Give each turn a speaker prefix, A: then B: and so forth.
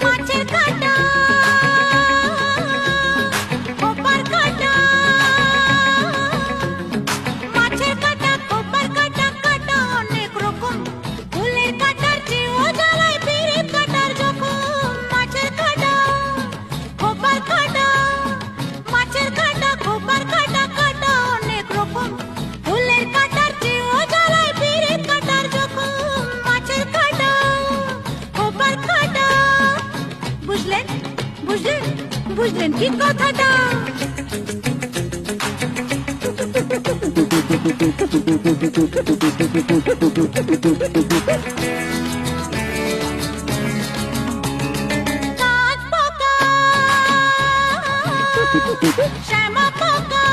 A: মাছের কাঁটা খোপার কাঁটা মাছের কাঁটা খোপার কাঁটা কাঁটা অনেক রকম ফুলের কাঁটার চেয়েও জ্বালায় পিরিত কাঁটার জখম মাছের কাঁটা খোপার কাঁটা মাছের কাঁটা খোপার কাঁটা কাঁটা অনেক রকম ফুলের কাঁটার চেয়েও জ্বালায় পিরিত কাঁটার জখম মাছের কাঁটা খোপার কাঁটা বুঝলেন বুঝলেন বুঝলেন কি কথাটা কাঠ পোকা শ্যামা পোকা